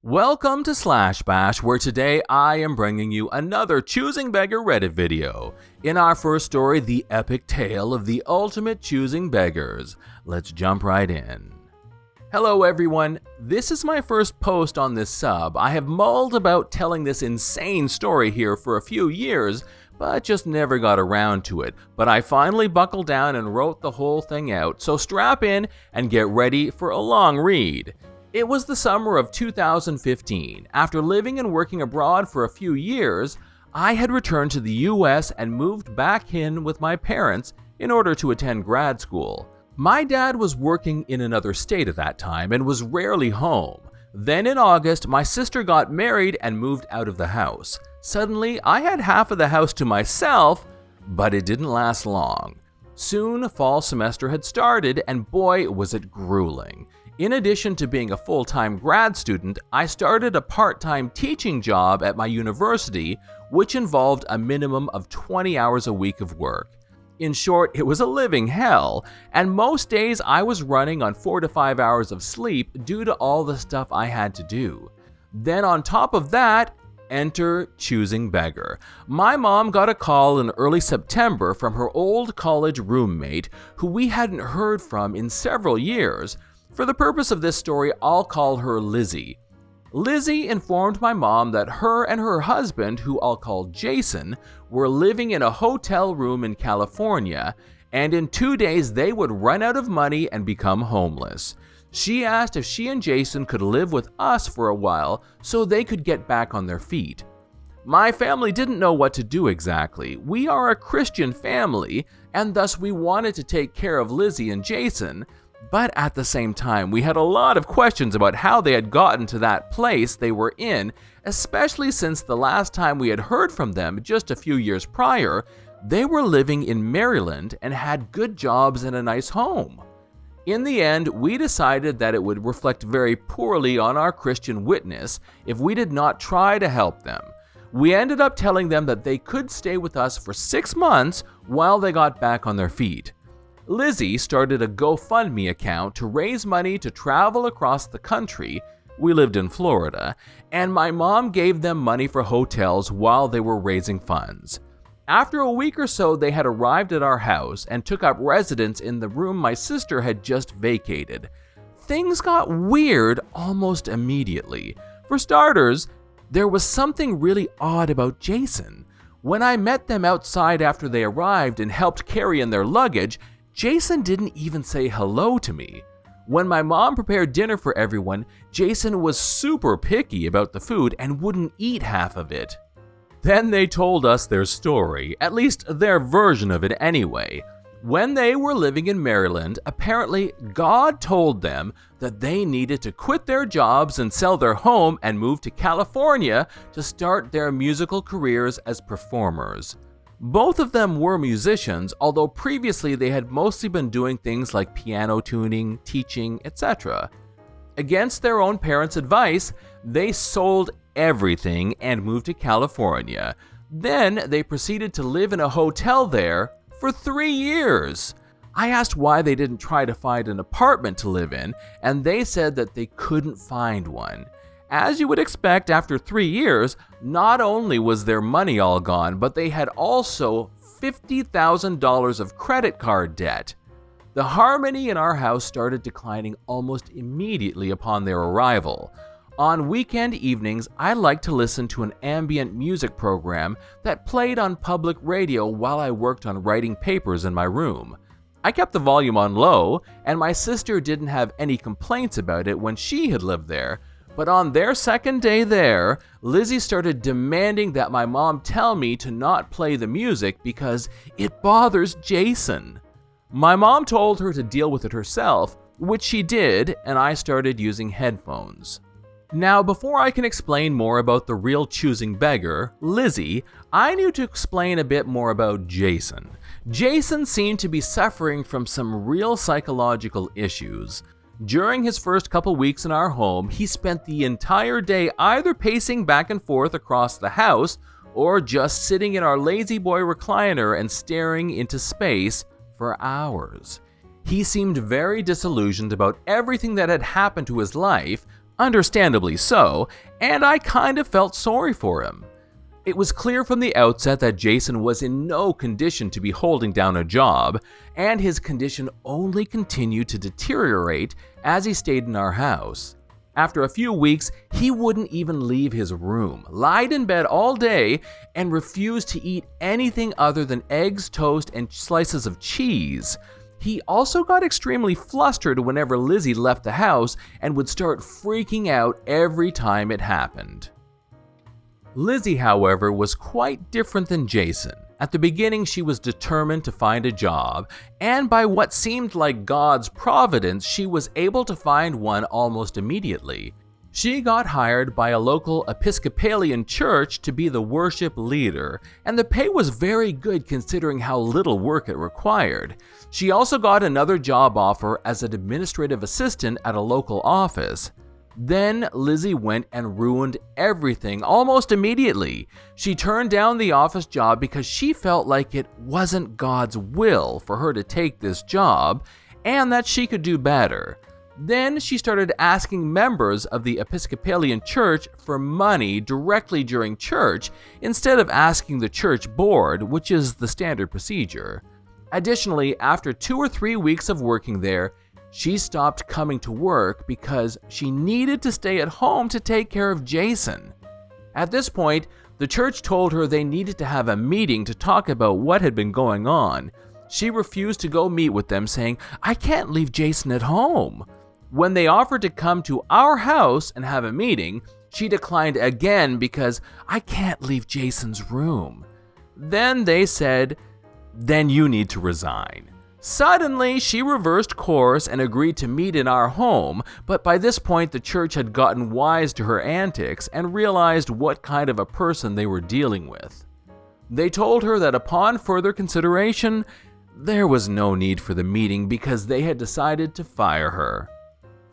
Welcome to Slash Bash, where today I am bringing you another Choosing Beggar Reddit video. In our first story, the epic tale of the ultimate choosing beggars. Let's jump right in. Hello everyone, this is my first post on this sub. I have mulled about telling this insane story here for a few years, but just never got around to it. But I finally buckled down and wrote the whole thing out, so strap in and get ready for a long read. It was the summer of 2015. After living and working abroad for a few years, I had returned to the US and moved back in with my parents in order to attend grad school. My dad was working in another state at that time and was rarely home. Then in August, my sister got married and moved out of the house. Suddenly, I had half of the house to myself, but it didn't last long. Soon, fall semester had started, and boy, was it grueling. In addition to being a full-time grad student, I started a part-time teaching job at my university, which involved a minimum of 20 hours a week of work. In short, it was a living hell, and most days I was running on 4 to 5 hours of sleep due to all the stuff I had to do. Then on top of that, enter Choosing Beggar. My mom got a call in early September from her old college roommate, who we hadn't heard from in several years. For the purpose of this story, I'll call her Lizzie. Lizzie informed my mom that her and her husband, who I'll call Jason, were living in a hotel room in California, and in 2 days they would run out of money and become homeless. She asked if she and Jason could live with us for a while so they could get back on their feet. My family didn't know what to do exactly. We are a Christian family, and thus we wanted to take care of Lizzie and Jason, but at the same time, we had a lot of questions about how they had gotten to that place they were in, especially since the last time we had heard from them just a few years prior, they were living in Maryland and had good jobs and a nice home. In the end, we decided that it would reflect very poorly on our Christian witness if we did not try to help them. We ended up telling them that they could stay with us for 6 months while they got back on their feet. Lizzie started a GoFundMe account to raise money to travel across the country. We lived in Florida, and my mom gave them money for hotels while they were raising funds. After a week or so, they had arrived at our house and took up residence in the room my sister had just vacated. Things got weird almost immediately. For starters, there was something really odd about Jason. When I met them outside after they arrived and helped carry in their luggage, Jason didn't even say hello to me. When my mom prepared dinner for everyone, Jason was super picky about the food and wouldn't eat half of it. Then they told us their story, at least their version of it anyway. When they were living in Maryland, apparently God told them that they needed to quit their jobs and sell their home and move to California to start their musical careers as performers. Both of them were musicians, although previously they had mostly been doing things like piano tuning, teaching, etc. Against their own parents' advice, they sold everything and moved to California. Then they proceeded to live in a hotel there for 3 years. I asked why they didn't try to find an apartment to live in, and they said that they couldn't find one. As you would expect, after 3 years, not only was their money all gone, but they had also $50,000 of credit card debt. The harmony in our house started declining almost immediately upon their arrival. On weekend evenings, I liked to listen to an ambient music program that played on public radio while I worked on writing papers in my room. I kept the volume on low, and my sister didn't have any complaints about it when she had lived there. But on their second day there, Lizzie started demanding that my mom tell me to not play the music because it bothers Jason. My mom told her to deal with it herself, which she did, and I started using headphones. Now, before I can explain more about the real choosing beggar, Lizzie, I need to explain a bit more about Jason. Jason seemed to be suffering from some real psychological issues. During his first couple weeks in our home, he spent the entire day either pacing back and forth across the house or just sitting in our lazy boy recliner and staring into space for hours. He seemed very disillusioned about everything that had happened to his life, Understandably so, and I kind of felt sorry for him. It was clear from the outset that Jason was in no condition to be holding down a job, and his condition only continued to deteriorate as he stayed in our house. After a few weeks, he wouldn't even leave his room, lied in bed all day, and refused to eat anything other than eggs, toast, and slices of cheese. He also got extremely flustered whenever Lizzie left the house and would start freaking out every time it happened. Lizzie, however, was quite different than Jason. At the beginning, she was determined to find a job, and by what seemed like God's providence, she was able to find one almost immediately. She got hired by a local Episcopalian church to be the worship leader, and the pay was very good considering how little work it required. She also got another job offer as an administrative assistant at a local office. Then Lizzie went and ruined everything almost immediately. She turned down the office job because she felt like it wasn't God's will for her to take this job and that she could do better. Then she started asking members of the Episcopalian church for money directly during church instead of asking the church board, which is the standard procedure. Additionally, after 2 or 3 weeks of working there, she stopped coming to work because she needed to stay at home to take care of Jason. At this point, the church told her they needed to have a meeting to talk about what had been going on. She refused to go meet with them, saying, "I can't leave Jason at home." When they offered to come to our house and have a meeting, she declined again because "I can't leave Jason's room." Then they said, "Then you need to resign." Suddenly, she reversed course and agreed to meet in our home, but by this point the church had gotten wise to her antics and realized what kind of a person they were dealing with. They told her that upon further consideration, there was no need for the meeting because they had decided to fire her.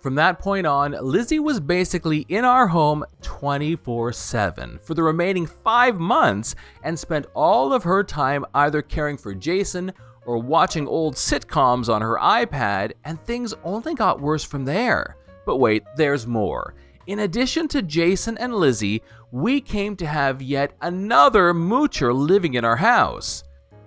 From that point on, Lizzie was basically in our home 24/7 for the remaining 5 months and spent all of her time either caring for Jason or watching old sitcoms on her iPad, and things only got worse from there. But wait, there's more. In addition to Jason and Lizzie, we came to have yet another moocher living in our house.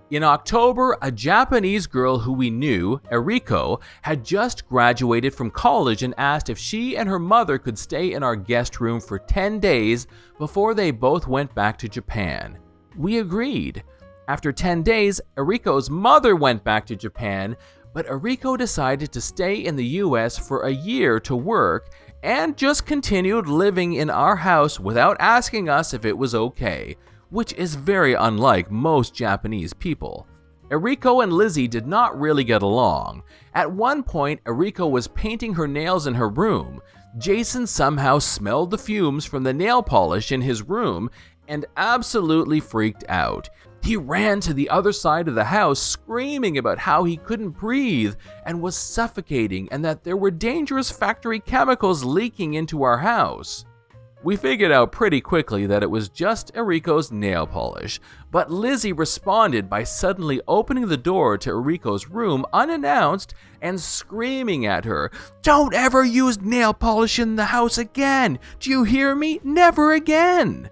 In October, a Japanese girl who we knew, Eriko, had just graduated from college and asked if she and her mother could stay in our guest room for 10 days before they both went back to Japan. We agreed. After 10 days, Eriko's mother went back to Japan, but Eriko decided to stay in the US for a year to work and just continued living in our house without asking us if it was okay, which is very unlike most Japanese people. Eriko and Lizzie did not really get along. At one point, Eriko was painting her nails in her room. Jason somehow smelled the fumes from the nail polish in his room and absolutely freaked out. He ran to the other side of the house screaming about how he couldn't breathe and was suffocating and that there were dangerous factory chemicals leaking into our house. We figured out pretty quickly that it was just Eriko's nail polish, but Lizzie responded by suddenly opening the door to Eriko's room unannounced and screaming at her, "Don't ever use nail polish in the house again! Do you hear me? Never again!"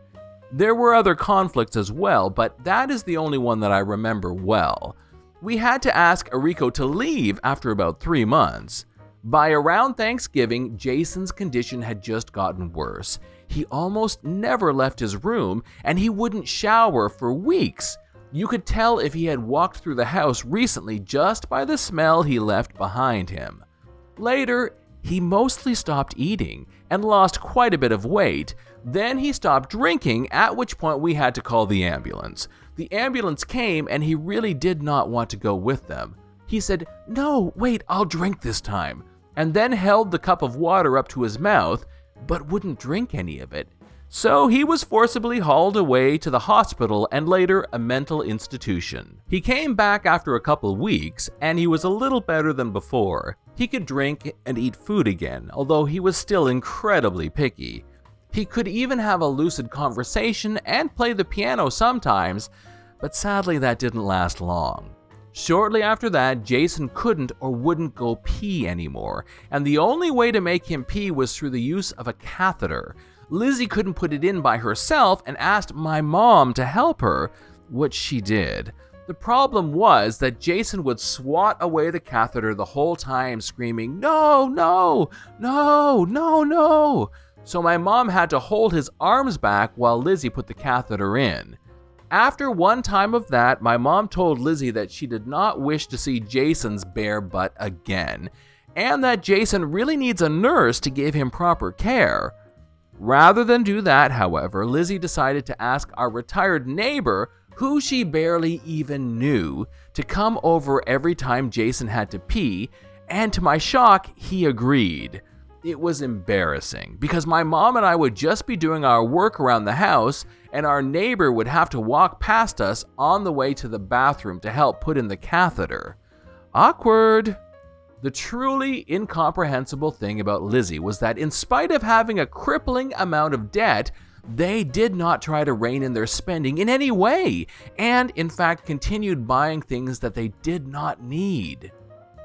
There were other conflicts as well, but that is the only one that I remember well. We had to ask Eriko to leave after about 3 months. By around Thanksgiving, Jason's condition had just gotten worse. He almost never left his room, and he wouldn't shower for weeks. You could tell if he had walked through the house recently just by the smell he left behind him. Later, he mostly stopped eating and lost quite a bit of weight. Then he stopped drinking, at which point we had to call the ambulance. The ambulance came and he really did not want to go with them. He said, "No, wait, I'll drink this time," and then held the cup of water up to his mouth, but wouldn't drink any of it. So he was forcibly hauled away to the hospital and later a mental institution. He came back after a couple weeks and he was a little better than before. He could drink and eat food again, although he was still incredibly picky. He could even have a lucid conversation and play the piano sometimes, but sadly that didn't last long. Shortly after that, Jason couldn't or wouldn't go pee anymore, and the only way to make him pee was through the use of a catheter. Lizzie couldn't put it in by herself and asked my mom to help her, which she did. The problem was that Jason would swat away the catheter the whole time, screaming, "No, no, no, no, no." So my mom had to hold his arms back while Lizzie put the catheter in. After one time of that, my mom told Lizzie that she did not wish to see Jason's bare butt again, and that Jason really needs a nurse to give him proper care. Rather than do that, however, Lizzie decided to ask our retired neighbor, who she barely even knew, to come over every time Jason had to pee, and to my shock, he agreed. It was embarrassing, because my mom and I would just be doing our work around the house, and our neighbor would have to walk past us on the way to the bathroom to help put in the catheter. Awkward. The truly incomprehensible thing about Lizzie was that in spite of having a crippling amount of debt, they did not try to rein in their spending in any way, and in fact continued buying things that they did not need.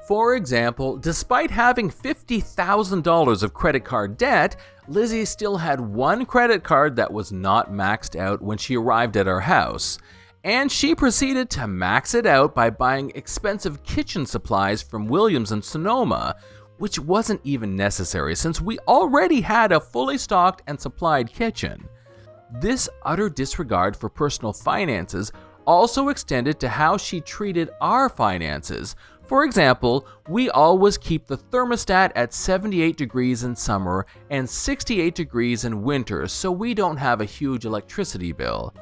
For example, despite having $50,000 of credit card debt, Lizzie still had one credit card that was not maxed out when she arrived at our house. And she proceeded to max it out by buying expensive kitchen supplies from Williams and Sonoma, which wasn't even necessary since we already had a fully stocked and supplied kitchen. This utter disregard for personal finances also extended to how she treated our finances. For example, we always keep the thermostat at 78 degrees in summer and 68 degrees in winter so we don't have a huge electricity bill.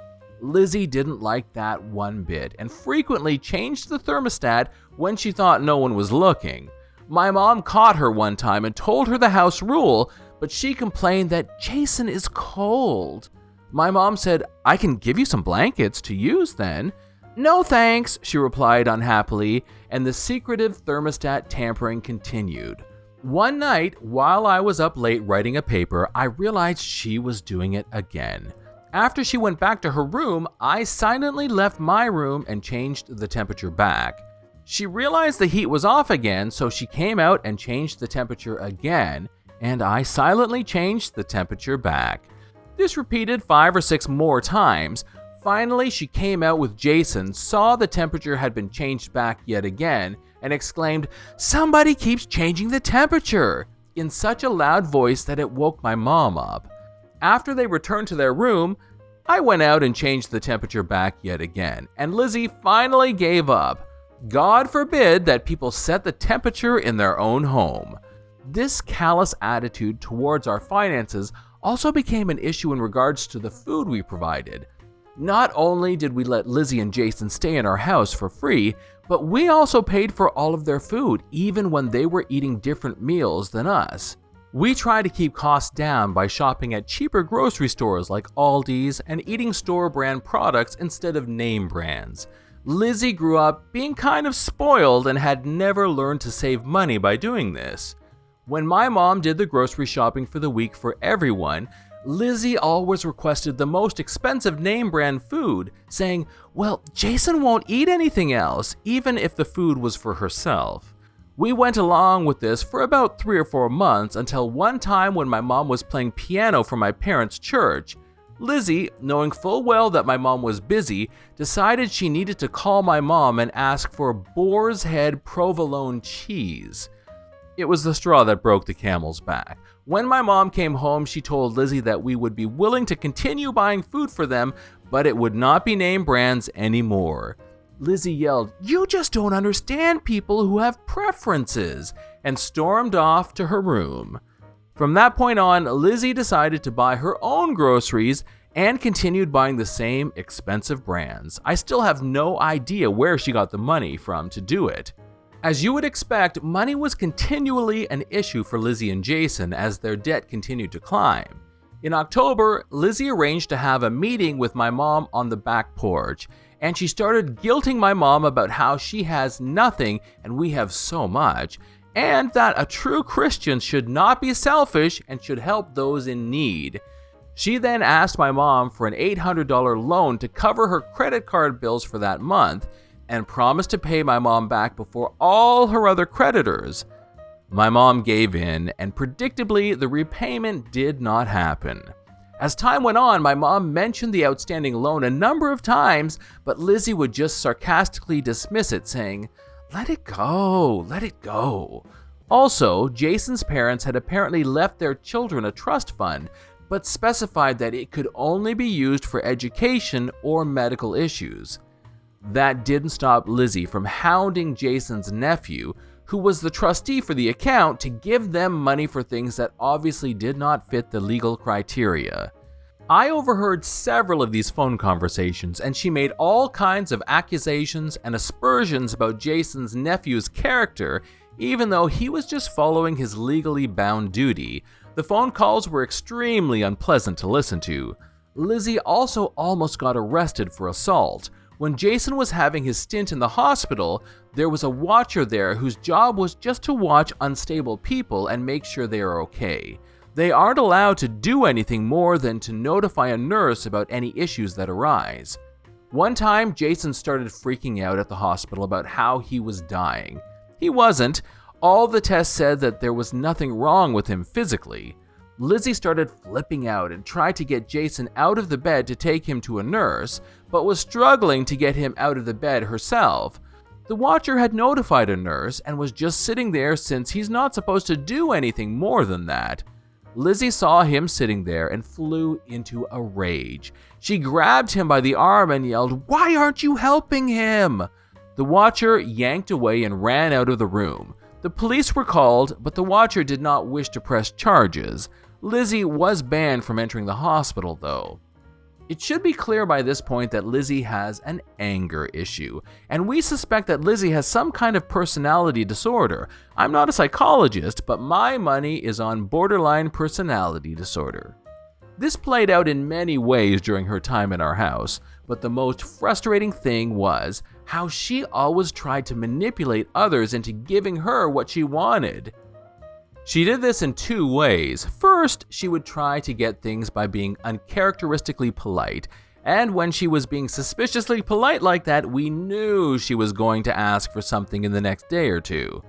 Lizzie didn't like that one bit and frequently changed the thermostat when she thought no one was looking. My mom caught her one time and told her the house rule, but she complained that Jason is cold. My mom said, "I can give you some blankets to use then." "No thanks," she replied unhappily, and the secretive thermostat tampering continued. One night, while I was up late writing a paper, I realized she was doing it again. After she went back to her room, I silently left my room and changed the temperature back. She realized the heat was off again, so she came out and changed the temperature again, and I silently changed the temperature back. This repeated 5 or 6 more times. Finally, she came out with Jason, saw the temperature had been changed back yet again, and exclaimed, "Somebody keeps changing the temperature," in such a loud voice that it woke my mom up. After they returned to their room, I went out and changed the temperature back yet again, and Lizzie finally gave up. God forbid that people set the temperature in their own home. This callous attitude towards our finances also became an issue in regards to the food we provided. Not only did we let Lizzie and Jason stay in our house for free, but we also paid for all of their food, even when they were eating different meals than us. We try to keep costs down by shopping at cheaper grocery stores like Aldi's and eating store brand products instead of name brands. Lizzie grew up being kind of spoiled and had never learned to save money by doing this. When my mom did the grocery shopping for the week for everyone, Lizzie always requested the most expensive name brand food, saying, "Well, Jason won't eat anything else," even if the food was for herself. We went along with this for about 3 or 4 months until one time when my mom was playing piano for my parents' church. Lizzie, knowing full well that my mom was busy, decided she needed to call my mom and ask for Boar's Head provolone cheese. It was the straw that broke the camel's back. When my mom came home, she told Lizzie that we would be willing to continue buying food for them, but it would not be name brands anymore. Lizzie yelled, "You just don't understand people who have preferences," and stormed off to her room. From that point on, Lizzie decided to buy her own groceries and continued buying the same expensive brands. I still have no idea where she got the money from to do it. As you would expect, money was continually an issue for Lizzie and Jason as their debt continued to climb. In October, Lizzie arranged to have a meeting with my mom on the back porch, and she started guilting my mom about how she has nothing and we have so much, and that a true Christian should not be selfish and should help those in need. She then asked my mom for an $800 loan to cover her credit card bills for that month, and promised to pay my mom back before all her other creditors. My mom gave in, and predictably, the repayment did not happen. As time went on, my mom mentioned the outstanding loan a number of times, but Lizzie would just sarcastically dismiss it, saying, "Let it go, let it go." Also, Jason's parents had apparently left their children a trust fund, but specified that it could only be used for education or medical issues. That didn't stop Lizzie from hounding Jason's nephew, who was the trustee for the account, to give them money for things that obviously did not fit the legal criteria. I overheard several of these phone conversations, and she made all kinds of accusations and aspersions about Jason's nephew's character, even though he was just following his legally bound duty. The phone calls were extremely unpleasant to listen to. Lizzie also almost got arrested for assault. When Jason was having his stint in the hospital, there was a watcher there whose job was just to watch unstable people and make sure they are okay. They aren't allowed to do anything more than to notify a nurse about any issues that arise. One time, Jason started freaking out at the hospital about how he was dying. He wasn't. All the tests said that there was nothing wrong with him physically. Lizzie started flipping out and tried to get Jason out of the bed to take him to a nurse, but was struggling to get him out of the bed herself. The watcher had notified a nurse and was just sitting there since he's not supposed to do anything more than that. Lizzie saw him sitting there and flew into a rage. She grabbed him by the arm and yelled, "Why aren't you helping him?" The watcher yanked away and ran out of the room. The police were called, but the watcher did not wish to press charges. Lizzie was banned from entering the hospital, though. It should be clear by this point that Lizzie has an anger issue, and we suspect that Lizzie has some kind of personality disorder. I'm not a psychologist, but my money is on borderline personality disorder. This played out in many ways during her time in our house, but the most frustrating thing was how she always tried to manipulate others into giving her what she wanted. She did this in two ways. First, she would try to get things by being uncharacteristically polite, and when she was being suspiciously polite like that, we knew she was going to ask for something in the next day or two.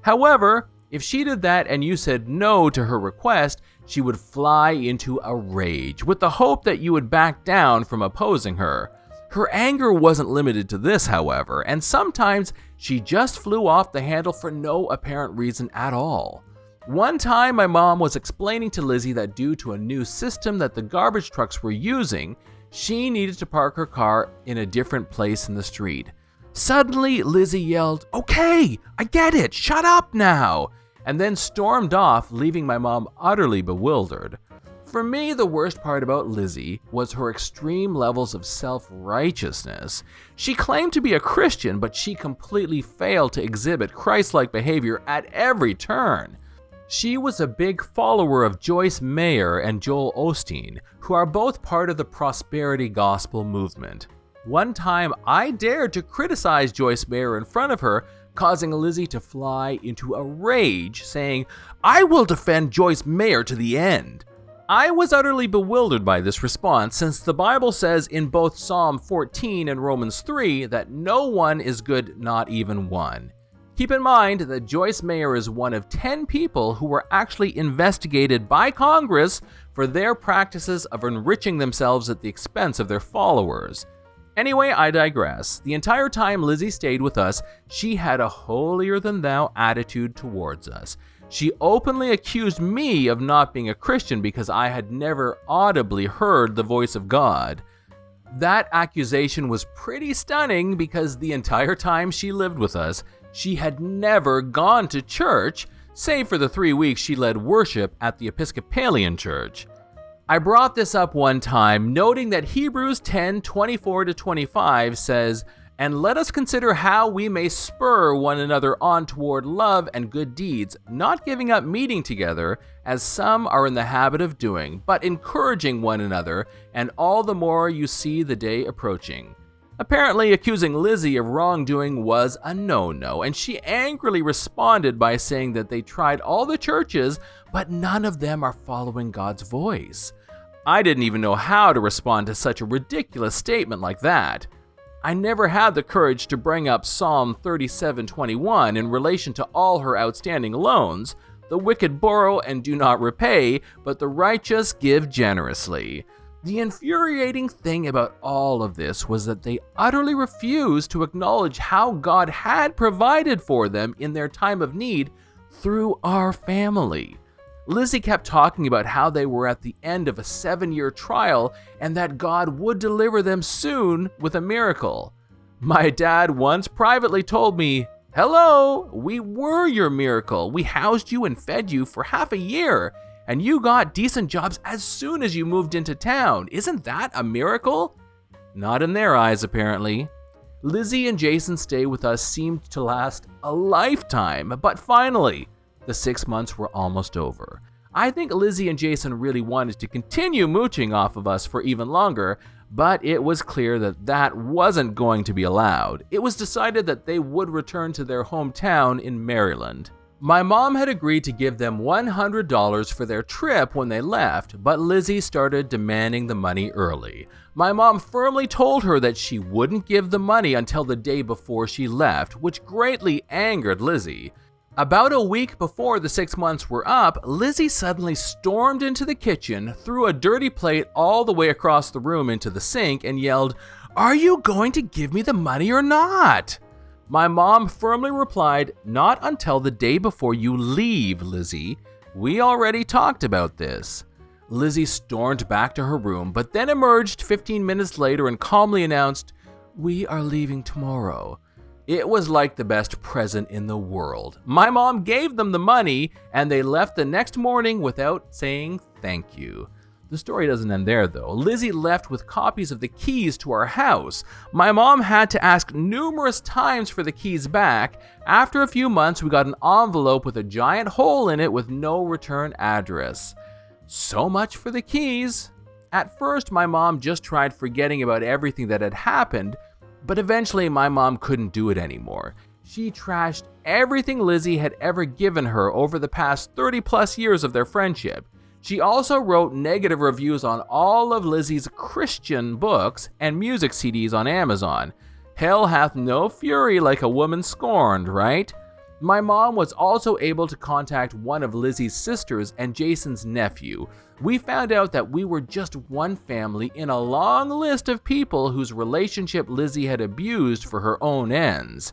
However, if she did that and you said no to her request, she would fly into a rage, with the hope that you would back down from opposing her. Her anger wasn't limited to this, however, and sometimes she just flew off the handle for no apparent reason at all. One time, my mom was explaining to Lizzie that due to a new system that the garbage trucks were using, she needed to park her car in a different place in the street. Suddenly, Lizzie yelled, "Okay, I get it, shut up now," and then stormed off, leaving my mom utterly bewildered. For me, the worst part about Lizzie was her extreme levels of self-righteousness. She claimed to be a Christian, but she completely failed to exhibit Christ-like behavior at every turn. She was a big follower of Joyce Meyer and Joel Osteen, who are both part of the prosperity gospel movement. One time, I dared to criticize Joyce Meyer in front of her, causing Lizzie to fly into a rage, saying, "I will defend Joyce Meyer to the end." I was utterly bewildered by this response, since the Bible says in both Psalm 14 and Romans 3 that no one is good, not even one. Keep in mind that Joyce Meyer is one of 10 people who were actually investigated by Congress for their practices of enriching themselves at the expense of their followers. Anyway, I digress. The entire time Lizzie stayed with us, she had a holier-than-thou attitude towards us. She openly accused me of not being a Christian because I had never audibly heard the voice of God. That accusation was pretty stunning because the entire time she lived with us, she had never gone to church, save for the 3 weeks she led worship at the Episcopalian Church. I brought this up one time, noting that Hebrews 10:24-25 says, "And let us consider how we may spur one another on toward love and good deeds, not giving up meeting together, as some are in the habit of doing, but encouraging one another, and all the more you see the day approaching." Apparently, accusing Lizzie of wrongdoing was a no-no, and she angrily responded by saying that they tried all the churches, but none of them are following God's voice. I didn't even know how to respond to such a ridiculous statement like that. I never had the courage to bring up Psalm 37:21 in relation to all her outstanding loans. The wicked borrow and do not repay, but the righteous give generously. The infuriating thing about all of this was that they utterly refused to acknowledge how God had provided for them in their time of need through our family. Lizzie kept talking about how they were at the end of a 7-year trial and that God would deliver them soon with a miracle. My dad once privately told me, "Hello, we were your miracle. We housed you and fed you for half a year, and you got decent jobs as soon as you moved into town. Isn't that a miracle?" Not in their eyes, apparently. Lizzie and Jason's stay with us seemed to last a lifetime, but finally, the 6 months were almost over. I think Lizzie and Jason really wanted to continue mooching off of us for even longer, but it was clear that that wasn't going to be allowed. It was decided that they would return to their hometown in Maryland. My mom had agreed to give them $100 for their trip when they left, but Lizzie started demanding the money early. My mom firmly told her that she wouldn't give the money until the day before she left, which greatly angered Lizzie. About a week before the 6 months were up, Lizzie suddenly stormed into the kitchen, threw a dirty plate all the way across the room into the sink, and yelled, "Are you going to give me the money or not?" My mom firmly replied, "Not until the day before you leave, Lizzie. We already talked about this." Lizzie stormed back to her room, but then emerged 15 minutes later and calmly announced, "We are leaving tomorrow." It was like the best present in the world. My mom gave them the money, and they left the next morning without saying thank you. The story doesn't end there, though. Lizzie left with copies of the keys to our house. My mom had to ask numerous times for the keys back. After a few months, we got an envelope with a giant hole in it with no return address. So much for the keys. At first, my mom just tried forgetting about everything that had happened, but eventually my mom couldn't do it anymore. She trashed everything Lizzie had ever given her over the past 30+ years of their friendship. She also wrote negative reviews on all of Lizzie's Christian books and music CDs on Amazon. Hell hath no fury like a woman scorned, right? My mom was also able to contact one of Lizzie's sisters and Jason's nephew. We found out that we were just one family in a long list of people whose relationship Lizzie had abused for her own ends.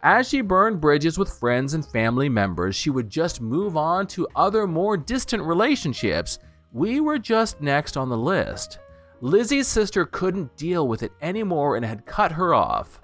As she burned bridges with friends and family members, she would just move on to other more distant relationships. We were just next on the list. Lizzie's sister couldn't deal with it anymore and had cut her off.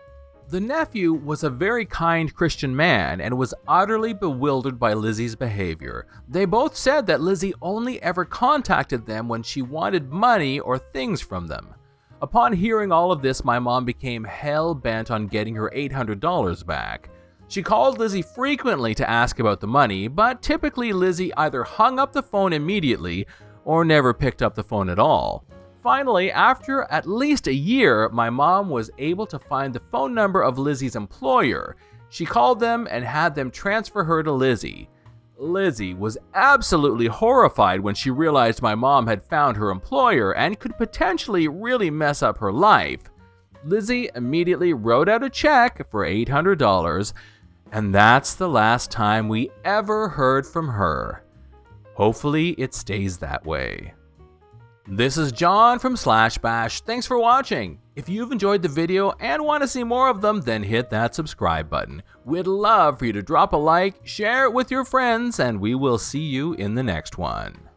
The nephew was a very kind Christian man and was utterly bewildered by Lizzie's behavior. They both said that Lizzie only ever contacted them when she wanted money or things from them. Upon hearing all of this, my mom became hell-bent on getting her $800 back. She called Lizzie frequently to ask about the money, but typically Lizzie either hung up the phone immediately or never picked up the phone at all. Finally, after at least a year, my mom was able to find the phone number of Lizzie's employer. She called them and had them transfer her to Lizzie. Lizzie was absolutely horrified when she realized my mom had found her employer and could potentially really mess up her life. Lizzie immediately wrote out a check for $800, and that's the last time we ever heard from her. Hopefully, it stays that way. This is John from /Bash. Thanks for watching. If you've enjoyed the video and want to see more of them, then hit that subscribe button. We'd love for you to drop a like, share it with your friends, and we will see you in the next one.